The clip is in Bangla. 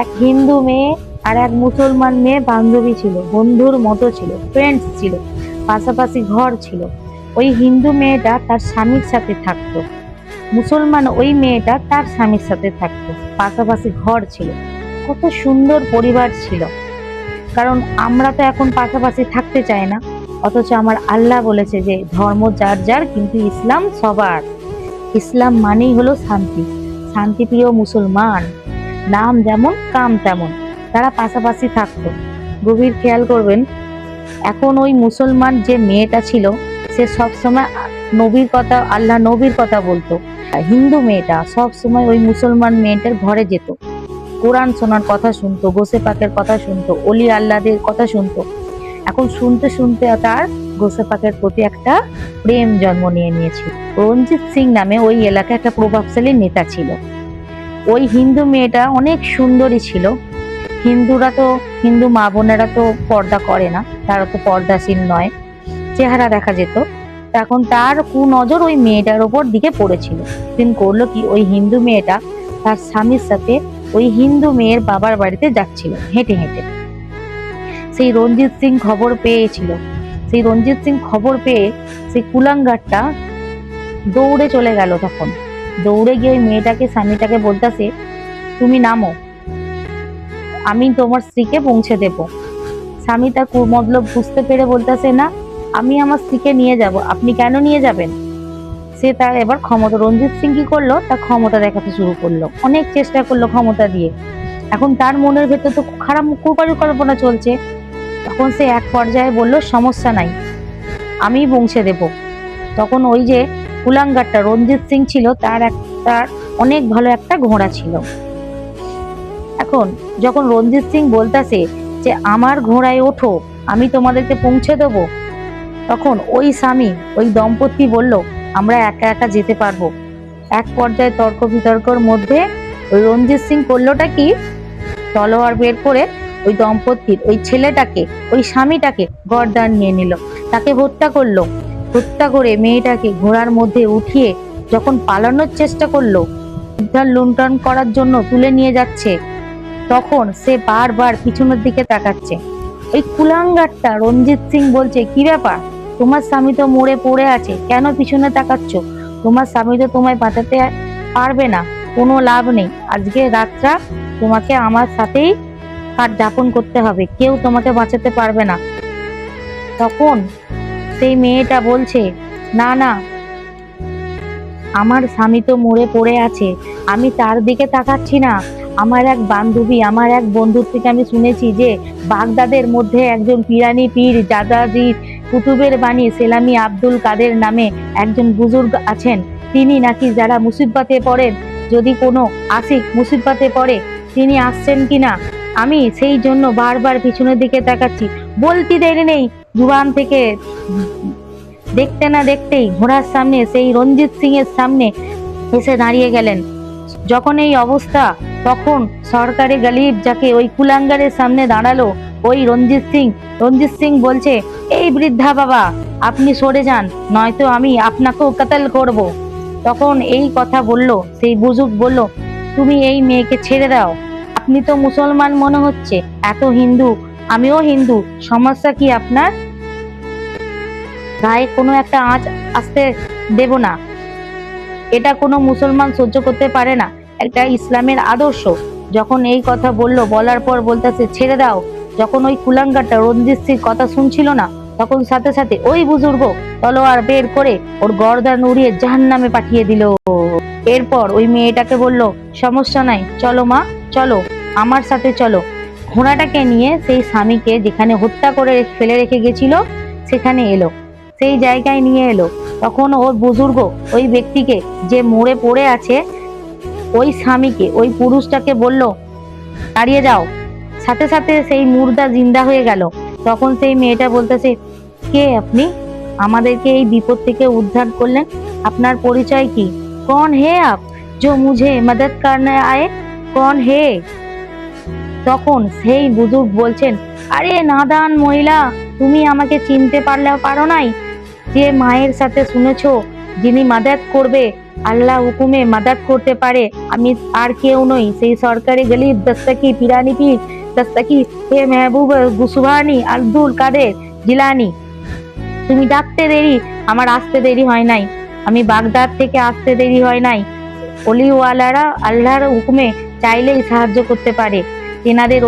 এক হিন্দু মেয়ে আর এক মুসলমান মেয়ে বান্ধবী ছিল, বন্ধুর মতো ছিল, ফ্রেন্ডস ছিল, পাশাপাশি ঘর ছিল। ওই হিন্দু মেয়েটা তার স্বামীর সাথে থাকতো, মুসলমান ওই মেয়েটা তার স্বামীর সাথে থাকতো, পাশাপাশি ঘর ছিল। কত সুন্দর পরিবার ছিল। কারণ আমরা তো এখন পাশাপাশি থাকতে চাই না, অথচ আমার আল্লাহ বলেছে যে ধর্ম যার যার, কিন্তু ইসলাম সবার। ইসলাম মানেই হলো শান্তি, শান্তিপ্রিয় মুসলমান। নাম যেমন কাম তেমন, তারা পাশাপাশি থাকতো। গভীর খেয়াল করবেন, এখন ওই মুসলমান যে মেয়েটা ছিল সে সবসময় নবীর কথা, আল্লাহ নবীর কথা বলতো। আর হিন্দু মেয়েটা সবসময় ওই মুসলমান মেয়েটার ঘরে যেত, কোরআন শোনার কথা শুনতো, গোসে পাকের কথা শুনতো, অলি আল্লাহদের কথা শুনতো। এখন শুনতে শুনতে তার গোসে পাকের প্রতি একটা প্রেম জন্ম নিয়ে নিয়েছিল। রঞ্জিত সিং নামে ওই এলাকায় একটা প্রভাবশালী নেতা ছিল। ওই হিন্দু মেয়েটা অনেক সুন্দরী ছিল। হিন্দুরা তো, হিন্দু মা বোনেরা তো পর্দা করে না, তারা তো পর্দাশীল নয়, চেহারা দেখা যেত। এখন তার কুনজর ওই মেয়েটার ওপর দিকে পড়েছিল। দিন করলো কি, ওই হিন্দু মেয়েটা তার স্বামীর সাথে ওই হিন্দু মেয়ের বাবার বাড়িতে যাচ্ছিল হেঁটে হেঁটে। সেই রঞ্জিত সিং খবর পেয়েছিল। সেই রঞ্জিত সিং খবর পেয়ে সেই কুলাঙ্গারটা দৌড়ে চলে গেল। তখন দৌড়ে গিয়ে ওই মেয়েটাকে, স্বামীটাকে বলতেছে, তুমি নামো, আমি তোমার স্ত্রীকে পৌঁছে দেব। স্বামী তার মতলব বুঝতে পেরে বলতেছে, না, আমি আমার স্ত্রীকে নিয়ে যাব, আপনি কেন নিয়ে যাবেন? সে তার এবার ক্ষমতা, রঞ্জিত সিং কি করলো, তার ক্ষমতা দেখাতে শুরু করলো, অনেক চেষ্টা করলো ক্ষমতা দিয়ে। এখন তার মনের ভেতর তো খারাপ কুপরিকল্পনা চলছে। তখন সে এক পর্যায়ে বলল, সমস্যা নাই, আমি পৌঁছে দেব। তখন ওই যে কুলাঙ্গারটা রঞ্জিত সিং ছিল, তার অনেক ভালো একটা ঘোড়া ছিল। এখন যখন রঞ্জিত সিং বলতেছে যে আমার ঘোড়ায় ওঠো, আমি তোমাদেরকে পৌঁছে দেবো, তখন ওই স্বামী, ওই দম্পতি বলল, আমরা একা একা যেতে পারবো। এক পর্যায়ে তর্ক বিতর্কর মধ্যে ওই রঞ্জিত সিং করলোটা কি, তলোয়ার বের করে ওই দম্পতির, ওই ছেলেটাকে, ওই স্বামীটাকে গর্দান নিয়ে নিল, তাকে হত্যা করলো। হত্যা করে মেয়েটাকে ঘোড়ার মধ্যে উঠিয়ে যখন পালানোর চেষ্টা করলো, উদ্ধার লুণ্ঠন করার জন্য তুলে নিয়ে যাচ্ছে, তখন সে বারবার পিছনের দিকে তাকাচ্ছে। ওই কুলাঙ্গারটা রঞ্জিত সিং বলছে, কি ব্যাপার, তোমার স্বামী তো মরে পড়ে আছে, কেন পিছনে তাকাচ্ছ? তোমার স্বামী তো তোমায় বাঁচাতে পারবে না, কোনো লাভ নেই, আজকে রাতটা তোমাকে আমার সাথেই কাট যাপন করতে হবে, কেউ তোমাকে বাঁচাতে পারবে না। তখন সেই মেয়েটা বলছে, না না, আমার স্বামী তো মরে পড়ে আছে, আমি তার দিকে তাকাচ্ছি না। আমার এক বান্ধবী, আমার এক বন্ধুর থেকে আমি শুনেছি যে বাগদাদের মধ্যে একজন পিরানি পীর জাদাজি কুতুবের বাণী সেলামি আব্দুল কাদের নামে একজন বুজুর্গ আছেন। তিনি নাকি যারা মুসিবতে পড়েন, যদি কোনো আশিক মুসিবতে পড়ে, তিনি আসছেন কিনা, আমি সেই জন্য বারবার পিছনের দিকে তাকাচ্ছি। বলতে দেরি নেই, জুবান থেকে দেখতে না দেখতেই ঘোড়ার সামনে সেই রঞ্জিত সিং এর সামনে এসে দাঁড়িয়ে গেলেন। যখন এই অবস্থা, তখন সরকারি গালিব যাকে ওই কুলাঙ্গারের সামনে দাঁড়ালো ওই রঞ্জিত সিং বলছে, এই বৃদ্ধা বাবা, আপনি সরে যান, নয়তো আমি আপনাকেও কাতাল করব। তখন এই কথা বলল সেই বুজুর্গ, বলল, তুমি এই মেয়েকে ছেড়ে দাও, আপনি তো মুসলমান মনে হচ্ছে, এত হিন্দু, আমিও হিন্দু, সমস্যা কি আপনার? গায়ে কোনো একটা আঁচ আসতে দেব না, এটা কোনো মুসলমান সহ্য করতে পারে না, একটা ইসলামের আদর্শ। যখন এই কথা বলার পর বলতেছে ছেড়ে দাও, যখন ওই কুলাঙ্গারটা রঞ্জিত সিং কথা শুনছিল না, তখন সাথে সাথে ওই বুজুর্গ তলোয়ার বের করে ওর গর্দান উড়িয়ে জাহান্নামে পাঠিয়ে দিল। এরপর ওই মেয়েটাকে বলল, সমস্যা নাই, চলো মা, চলো আমার সাথে চলো। ঘোড়াটাকে নিয়ে সেই স্বামীকে যেখানে হত্যা করে ফেলে রেখে গেছিল সেখানে এলো, সেই জায়গায় নিয়ে এলো। তখন ওর বুজুর্গ ওই ব্যক্তিকে, যে মরে পড়ে আছে, ওই স্বামীকে, ওই পুরুষটাকে বলল, দাঁড়িয়ে যাও। সাথে সাথে সেই মুর্দা জিন্দা হয়ে গেল। তখন সেই মেয়েটা বলতেছে, কে আপনি, আমাদেরকে এই বিপদ থেকে উদ্ধার করলেন, আপনার পরিচয় কি? কौन है आप जो मुझे मदद करने आए, कौन है? তখন সেই বুজুর্গ বলছেন, আরে নাদান মহিলা, তুমি আমাকে চিনতে পারো নাই? যে মায়ের সাথে শুনেছো যিনি মাদাত করবে, আল্লাহ হুকুমে মাদাত করতে পারে, আমি আর কেউ নই, সেই সরকারি গলিব দস্তকি পিরানি পীর দস্তকি হে মেহবুব গুসবানি আব্দুল কাদের জিলানি। তুমি ডাকতে দেরি, আমার আসতে দেরি হয় নাই। আমি বাগদাদ থেকে আসতে দেরি হয় নাই। অলিওয়ালারা আল্লাহর হুকুমে চাইলেই সাহায্য করতে পারে। তেনাদের